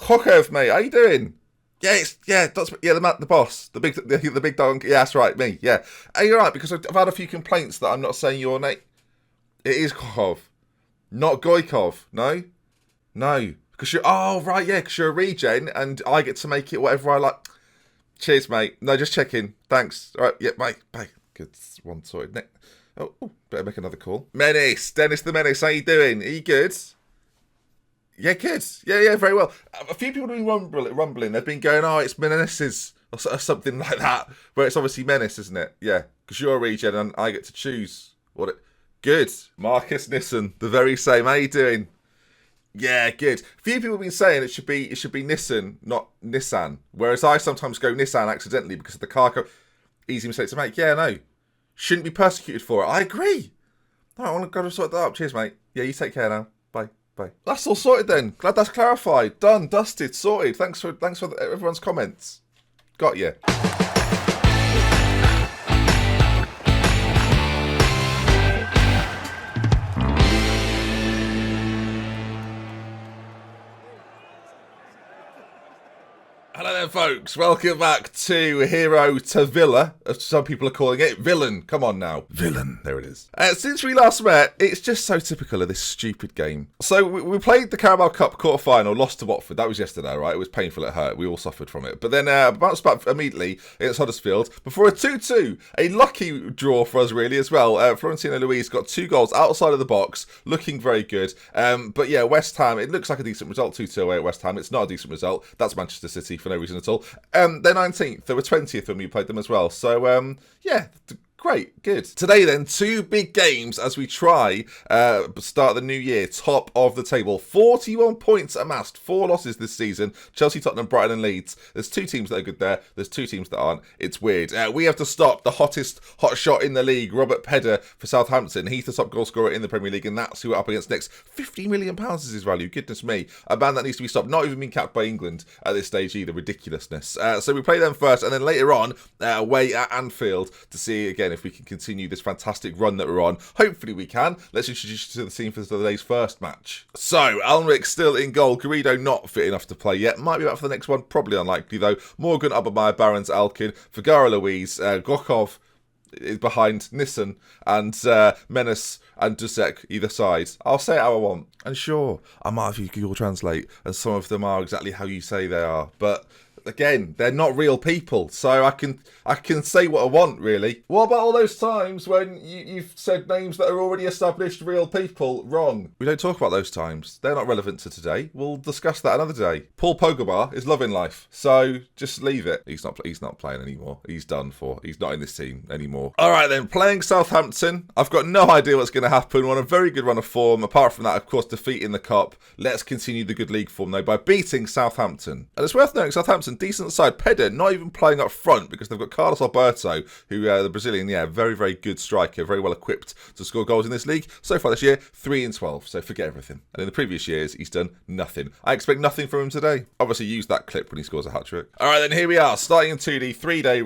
Kochev, mate, how you doing? The boss, the big dog. Yeah, that's right, me. Yeah, are you right? Because I've had a few complaints that I'm not saying your name. It is Kochov, not Goikov. No, because you're. Oh right, yeah, because you're a regen, and I get to make it whatever I like. Cheers, mate. No, just checking. Thanks. All right, yeah, bye. Good one sorted. Oh, better make another call. Menace, Dennis the Menace. How you doing? Are you good? Yeah, good. Yeah, very well. A few people have been rumbling. They've been going, oh, it's Menace's or something like that. But it's obviously Menace, isn't it? Yeah, because you're a regen and I get to choose what it... Good. Marcus Nissen, the very same. How you doing? Yeah, good. A few people have been saying it should be Nissen, not Nissan. Whereas I sometimes go Nissan accidentally because of the car code. Easy mistake to make. Yeah, no. Shouldn't be persecuted for it. I agree. No, I want to go to sort that up. Cheers, mate. Yeah, you take care now. Bye. That's all sorted then. Glad that's clarified. Done, dusted, sorted. Thanks for everyone's comments. Got you. Hello there, folks. Welcome back to Hero to Villa, as some people are calling it. Villain. Come on now. Villain. There it is. Since we last met, it's just so typical of this stupid game. So we played the Carabao Cup quarter-final, lost to Watford. That was yesterday, right? It was painful. It hurt. We all suffered from it. But then bounced back immediately against Huddersfield before a 2-2. A lucky draw for us, really, as well. Florentino Luis got 2 goals outside of the box, looking very good. But yeah, West Ham, it looks like a decent result. 2-2 away at West Ham. It's not a decent result. That's Manchester City for no reason at all. They're 19th. They were 20th when we played them as well. So, yeah, great, good. Today then, 2 big games as we try start the new year top of the table. 41 points amassed, 4 losses this season. Chelsea, Tottenham, Brighton and Leeds. There's 2 teams that are good there. There's 2 teams that aren't. It's weird. We have to stop the hot shot in the league, Robert Pedder for Southampton. He's the top goal scorer in the Premier League and that's who we're up against next. £50 million is his value. Goodness me. A man that needs to be stopped. Not even being capped by England at this stage either. Ridiculousness. So we play them first and then later on away at Anfield to see again if we can continue this fantastic run that we're on. Hopefully we can. Let's introduce you to the team for today's first match. So, Alnwick still in goal. Garrido not fit enough to play yet. Might be back for the next one. Probably unlikely though. Morgan, Obermeyer, Barons, Alkin, Fagara, Louise, Gokov is behind Nissen and Menace and Dusek either side. I'll say it how I want. And sure, I might have you Google Translate and some of them are exactly how you say they are. But again, they're not real people, so I can say what I want, really. What about all those times when you've said names that are already established real people wrong? We don't talk about those times. They're not relevant to today. We'll discuss that another day. Paul Pogba is loving life, so just leave it. He's not playing anymore. He's done for. He's not in this team anymore. All right then, playing Southampton. I've got no idea what's going to happen. We're on a very good run of form. Apart from that, of course, defeat in the cup. Let's continue the good league form though by beating Southampton. And it's worth noting Southampton, decent side. Pedder not even playing up front because they've got Carlos Alberto, who the Brazilian, very, very good striker, very well equipped to score goals in this league. So far this year, 3-12, so forget everything. And in the previous years, he's done nothing. I expect nothing from him today. Obviously, use that clip when he scores a hat-trick. All right, then here we are, starting in 2D, 3-day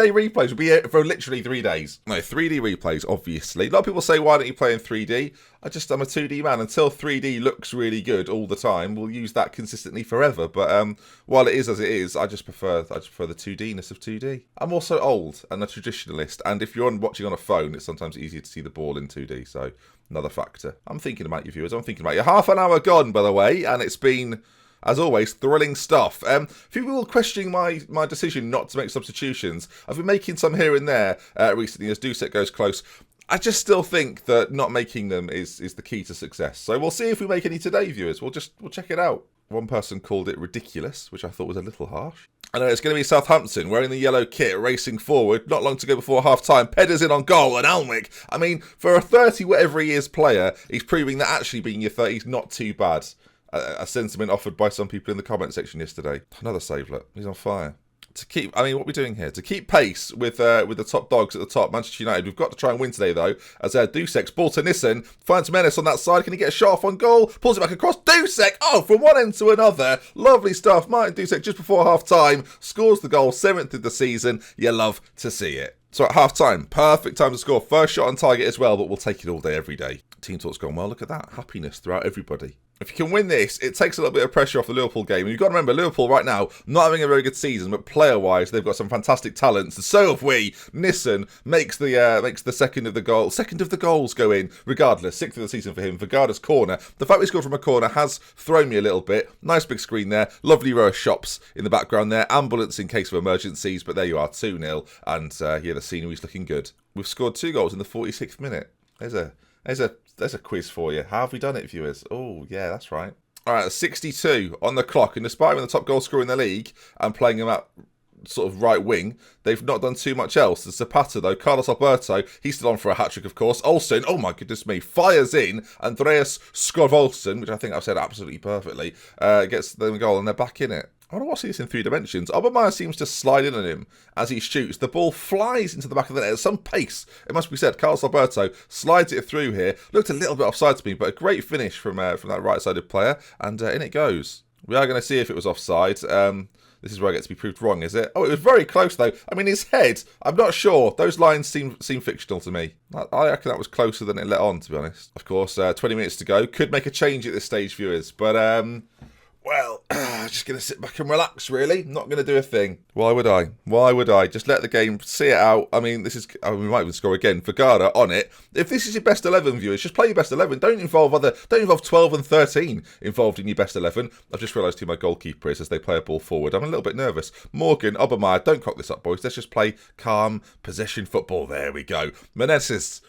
replays. Will be here for literally 3 days. No, 3D replays, obviously. A lot of people say, why don't you play in 3D? I'm a 2D man. Until 3D looks really good all the time, we'll use that consistently forever. But while it is as it is, I just prefer the 2D-ness of 2D. I'm also old and a traditionalist, and if you're watching on a phone, it's sometimes easier to see the ball in 2D, so another factor. I'm thinking about you viewers, I'm thinking about you. Half an hour gone, by the way, and it's been, as always, thrilling stuff. A few people questioning my decision not to make substitutions. I've been making some here and there recently as Dusek goes close. I just still think that not making them is the key to success. So we'll see if we make any today, viewers. We'll check it out. One person called it ridiculous, which I thought was a little harsh. I know it's going to be Southampton wearing the yellow kit, racing forward. Not long to go before half-time. Pedder's in on goal, and Alnwick. I mean, for a 30-whatever-he-is player, he's proving that actually being your 30 is not too bad. A sentiment offered by some people in the comment section yesterday. Another savelet. He's on fire. What are we doing here? To keep pace with the top dogs at the top, Manchester United. We've got to try and win today, though. As Dusek's ball to Nissen, finds Menace on that side. Can he get a shot off on goal? Pulls it back across. Dusek! Oh, from one end to another. Lovely stuff. Martin Dusek just before half-time scores the goal, 7th of the season. You love to see it. So at half-time, perfect time to score. First shot on target as well, but we'll take it all day, every day. Team talk's gone well. Look at that. Happiness throughout everybody. If you can win this, it takes a little bit of pressure off the Liverpool game. And you've got to remember, Liverpool right now, not having a very good season, but player-wise, they've got some fantastic talents. And so have we. Nissen makes the second of the goals go in, regardless. 6th of the season for him. Vergara's corner. The fact we scored from a corner has thrown me a little bit. Nice big screen there. Lovely row of shops in the background there. Ambulance in case of emergencies, but there you are, 2-0. And the scenery's looking good. We've scored 2 goals in the 46th minute. There's a quiz for you. How have we done it, viewers? Oh, yeah, that's right. All right, 62 on the clock. And despite being the top goal scorer in the league and playing him at sort of right wing, they've not done too much else. The Zapata, though, Carlos Alberto, he's still on for a hat-trick, of course. Olsen, oh my goodness me, fires in. Andreas Skov-Olsen, which I think I've said absolutely perfectly, gets them a goal and they're back in it. I want to watch this in 3 dimensions. Aubameyang seems to slide in on him as he shoots. The ball flies into the back of the net at some pace. It must be said, Carlos Alberto slides it through here. Looked a little bit offside to me, but a great finish from that right-sided player. And in it goes. We are going to see if it was offside. This is where I get to be proved wrong, is it? Oh, it was very close, though. I mean, his head, I'm not sure. Those lines seem fictional to me. I reckon that was closer than it let on, to be honest. Of course, 20 minutes to go. Could make a change at this stage, viewers. But, well, just going to sit back and relax, really. Not going to do a thing. Why would I? Why would I? Just let the game see it out. I mean, we might even score again. Vergara on it. If this is your best 11, viewers, just play your best 11. Don't involve 12 and 13 involved in your best 11. I've just realised who my goalkeeper is as they play a ball forward. I'm a little bit nervous. Morgan, Aubameyang, don't cock this up, boys. Let's just play calm possession football. There we go. Menace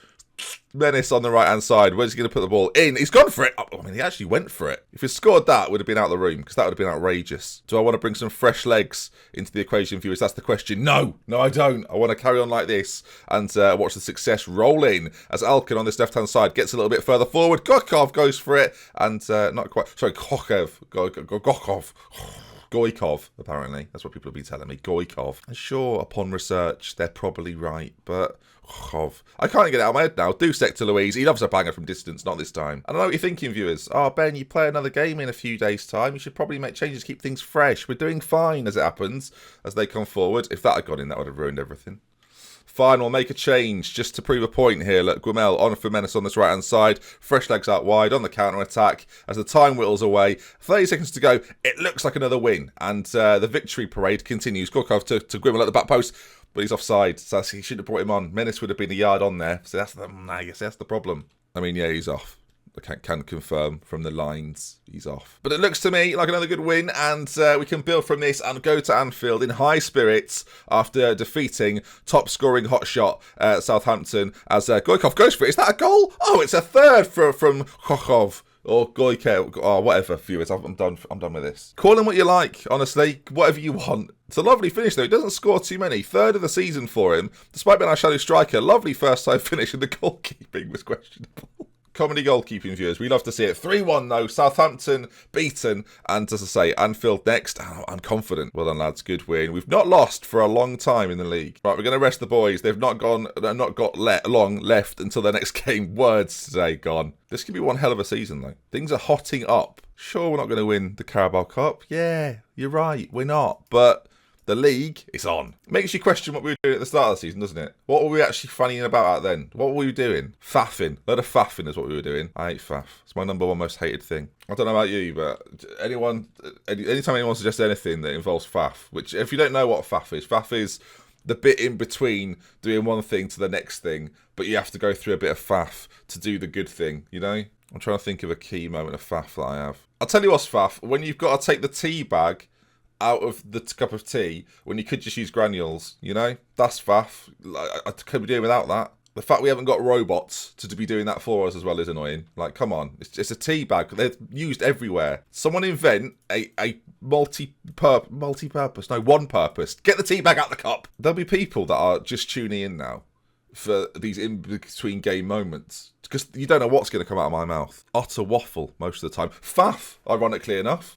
on the right-hand side. Where's he going to put the ball in? He's gone for it. I mean, he actually went for it. If he scored that, would have been out of the room because that would have been outrageous. Do I want to bring some fresh legs into the equation, viewers? That's the question. No, I don't. I want to carry on like this and watch the success roll in as Alkin on this left-hand side gets a little bit further forward. Gokov goes for it and not quite. Sorry, Goikov, apparently. That's what people have been telling me. Goikov. And sure, upon research, they're probably right, but I can't get it out of my head now. Do sector Louise. He loves a banger from distance, not this time. I don't know what you're thinking, viewers. Oh, Ben, you play another game in a few days' time. You should probably make changes to keep things fresh. We're doing fine as it happens, as they come forward. If that had gone in, that would have ruined everything. Fine, we'll make a change just to prove a point here. Look, Guimel on for Menace on this right-hand side. Fresh legs out wide on the counter-attack as the time whittles away. 30 seconds to go. It looks like another win. And the victory parade continues. Gorkov to Guimel at the back post. But he's offside, so he shouldn't have brought him on. Menace would have been a yard on there. So that's the problem. I mean, yeah, he's off. I can confirm from the lines he's off. But it looks to me like another good win, and we can build from this and go to Anfield in high spirits after defeating top-scoring hotshot Southampton as Goikov goes for it. Is that a goal? Oh, it's a third from Kochov. Or Goike, or whatever, viewers. I'm done with this. Call him what you like, honestly. Whatever you want. It's a lovely finish, though. He doesn't score too many. 3rd of the season for him. Despite being our shadow striker, lovely first-time finish, and the goalkeeping was questionable. Comedy goalkeeping, viewers. We love to see it. 3-1, though. Southampton beaten. And as I say, Anfield next. Oh, I'm confident. Well done, lads. Good win. We've not lost for a long time in the league. Right, we're going to rest the boys. They've not got long left until their next game. Words today gone. This could be one hell of a season, though. Things are hotting up. Sure, we're not going to win the Carabao Cup. Yeah, you're right. We're not. But the league is on. Makes you question what we were doing at the start of the season, doesn't it? What were we actually fannying about out then? What were we doing? Faffing. A lot of faffing is what we were doing. I hate faff. It's my number 1 most hated thing. I don't know about you, but anytime anyone suggests anything that involves faff, which if you don't know what faff is the bit in between doing one thing to the next thing, but you have to go through a bit of faff to do the good thing, you know? I'm trying to think of a key moment of faff that I have. I'll tell you what's faff. When you've got to take the tea bag out of the cup of tea when you could just use granules, you know? That's faff. I could be doing without that. The fact we haven't got robots to be doing that for us as well is annoying. Like, come on. It's a tea bag. They're used everywhere. Someone invent a multi-purpose. No, one purpose. Get the tea bag out the cup. There'll be people that are just tuning in now for these in-between game moments. Because you don't know what's going to come out of my mouth. Utter waffle most of the time. Faff, ironically enough.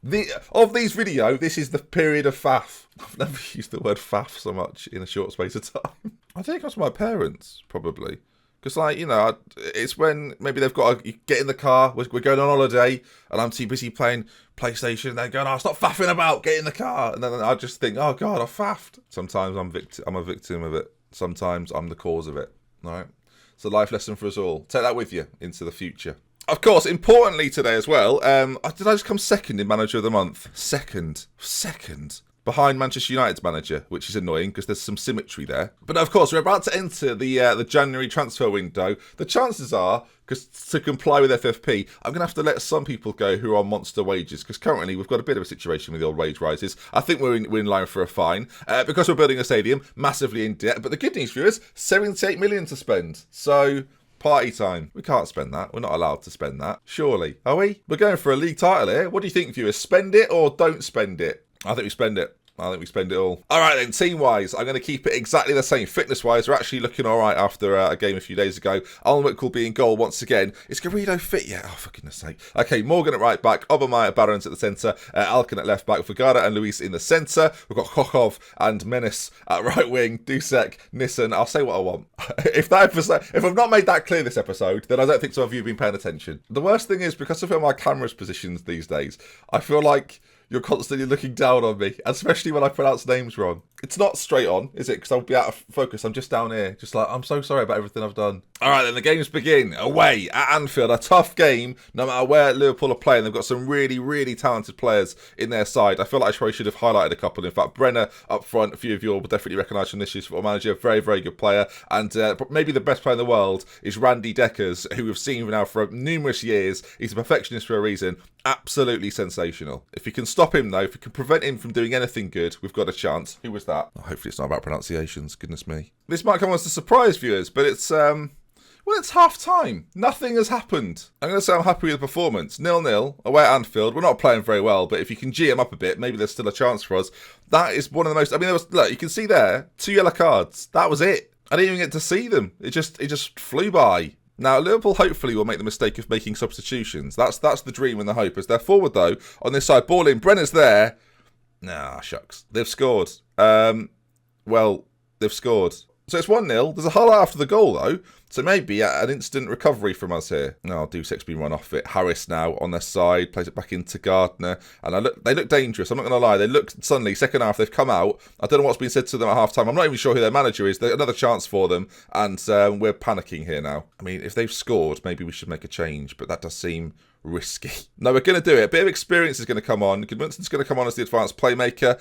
Of these video, this is the period of faff. I've never used the word faff so much in a short space of time. I think it comes from my parents, probably. Because, like, you know, it's when maybe they've got to get in the car, we're going on holiday, and I'm too busy playing PlayStation, and they're going, oh, stop faffing about, get in the car. And then I just think, oh, God, I faffed. Sometimes I'm a victim of it. Sometimes I'm the cause of it. All right? It's a life lesson for us all. Take that with you into the future. Of course, importantly today as well, did I just come second in Manager of the Month? Second. Behind Manchester United's manager, which is annoying because there's some symmetry there. But of course, we're about to enter the January transfer window. The chances are, because to comply with FFP, I'm going to have to let some people go who are on monster wages, because currently we've got a bit of a situation with the old wage rises. I think we're in line for a fine, because we're building a stadium, massively in debt. But the good news, viewers, 78 million to spend. So... party time. We can't spend that. We're not allowed to spend that. Surely. Are we? We're going for a league title here. What do you think, viewers? Spend it or don't spend it? I think we spend it. I think we spend it all. All right then, team-wise, I'm going to keep it exactly the same. Fitness-wise, we're actually looking all right after a game a few days ago. Alan Wick will be in goal once again. Is Garrido fit yet? Oh, for goodness sake. Okay, Morgan at right back, Obermeyer, Barons at the centre, Alkin at left back, Vergara and Luis in the centre. We've got Kokov and Menace at right wing, Dusek, Nissen. I'll say what I want. If I've not made that clear this episode, then I don't think some of you have been paying attention. The worst thing is, because of how my camera's positions these days, I feel like you're constantly looking down on me, especially when I pronounce names wrong. It's not straight on, is it? Because I'll be out of focus. I'm just down here, just like, I'm so sorry about everything I've done. All right, then the games begin. Away at Anfield, a tough game, no matter where Liverpool are playing. They've got some really, really talented players in their side. I feel like I probably should have highlighted a couple. In fact, Brenner up front, a few of you will definitely recognise from this year's football manager. Very, very good player. And maybe the best player in the world is Randy Deckers, who we've seen now for numerous years. He's a perfectionist for a reason. Absolutely sensational. If you can stop him, though, if you can prevent him from doing anything good, we've got a chance. Who was that? Oh, hopefully it's not about pronunciations. Goodness me. This might come as a surprise, viewers, but it's, well, it's half time. Nothing has happened. I'm going to say I'm happy with the performance. 0-0 away at Anfield. We're not playing very well, but if you can G him up a bit, maybe there's still a chance for us. That is one of the most... I mean, look, you can see there, 2 yellow cards. That was it. I didn't even get to see them. It just flew by. Now, Liverpool hopefully will make the mistake of making substitutions. That's the dream and the hope. As they're forward, though, on this side, ball in. Brenner's there. Nah, shucks. They've scored. Well, they've scored. So it's 1-0. There's a highlight after the goal, though. So maybe an instant recovery from us here. No, Dusek's been run off it. Harris now on their side. Plays it back into Gardner. And they look dangerous. I'm not going to lie. They look suddenly, second half, they've come out. I don't know what's been said to them at half-time. I'm not even sure who their manager is. There's another chance for them. And we're panicking here now. I mean, if they've scored, maybe we should make a change. But that does seem risky. No, we're going to do it. A bit of experience is going to come on. Gudmundsson's going to come on as the advanced playmaker.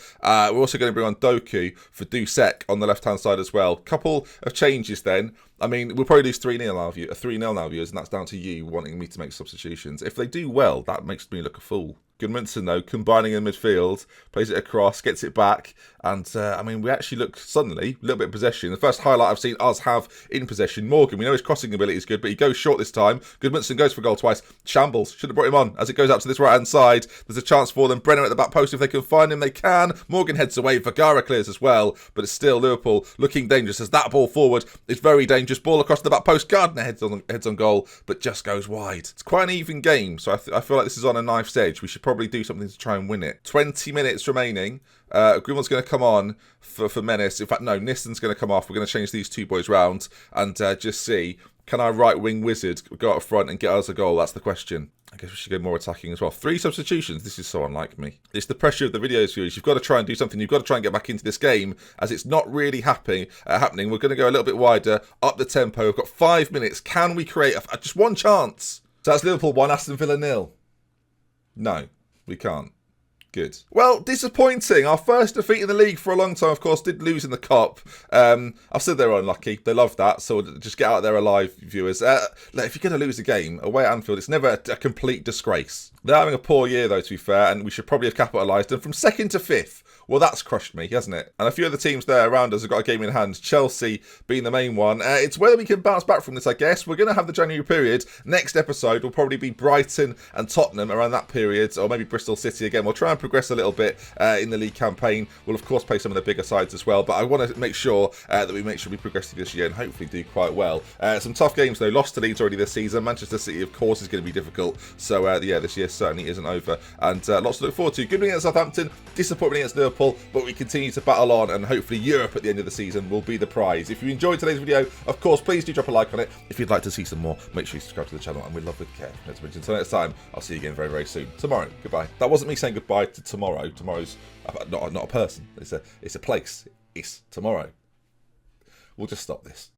We're also going to bring on Doku for Dusek on the left-hand side as well. Couple of changes then. I mean, we'll probably lose 3-0 now, 3-0 now, viewers, and that's down to you wanting me to make substitutions. If they do well, that makes me look a fool. Gudmundsson, though, combining in midfield, plays it across, gets it back, and, I mean, we actually look, suddenly, a little bit of possession. The first highlight I've seen us have in possession. Morgan, we know his crossing ability is good, but he goes short this time. Gudmundsson goes for a goal twice. Shambles, should have brought him on. As it goes out to this right-hand side, there's a chance for them. Brenner at the back post, if they can find him, they can. Morgan heads away, Vergara clears as well, but it's still Liverpool looking dangerous as that ball forward is very dangerous. Ball across the back post, Gardner heads on goal, but just goes wide. It's quite an even game, so I feel like this is on a knife's edge. We should probably do something to try and win it. 20 minutes remaining. Greenwald's going to come on for Menace. In fact, no, Nissen's going to come off. We're going to change these two boys round and just see, can our right-wing wizard go out front and get us a goal? That's the question. I guess we should go more attacking as well. 3 substitutions. This is so unlike me. It's the pressure of the videos, viewers. You've got to try and do something. You've got to try and get back into this game as it's not really happening. We're going to go a little bit wider, up the tempo. We've got 5 minutes. Can we create just one chance? So that's Liverpool 1, Aston Villa 0. No, we can't. Good. Well, disappointing. Our first defeat in the league for a long time, of course, did lose in the cup. I've said they were unlucky. They love that, so just get out there alive, viewers. If you're going to lose a game away at Anfield, it's never a complete disgrace. They're having a poor year, though, to be fair, and we should probably have capitalised. And from 2nd to 5th, well, that's crushed me, hasn't it? And a few other teams there around us have got a game in hand. Chelsea being the main one. It's whether we can bounce back from this, I guess. We're going to have the January period. Next episode will probably be Brighton and Tottenham around that period, or maybe Bristol City again. We'll try and progress a little bit in the league campaign. We'll, of course, play some of the bigger sides as well, but I want to make sure that we progress through this year and hopefully do quite well. Some tough games, though. Lost to Leeds already this season. Manchester City, of course, is going to be difficult. So, yeah, this year certainly isn't over. And lots to look forward to. Good win against Southampton, disappointment against Liverpool, but we continue to battle on, and hopefully Europe at the end of the season will be the prize. If you enjoyed today's video, of course, please do drop a like on it. If you'd like to see some more, make sure you subscribe to the channel, and we love with care. Until next time, I'll see you again very, very soon. Tomorrow, goodbye. That wasn't me saying goodbye to tomorrow. Tomorrow's not a person. It's a place. It's tomorrow. We'll just stop this.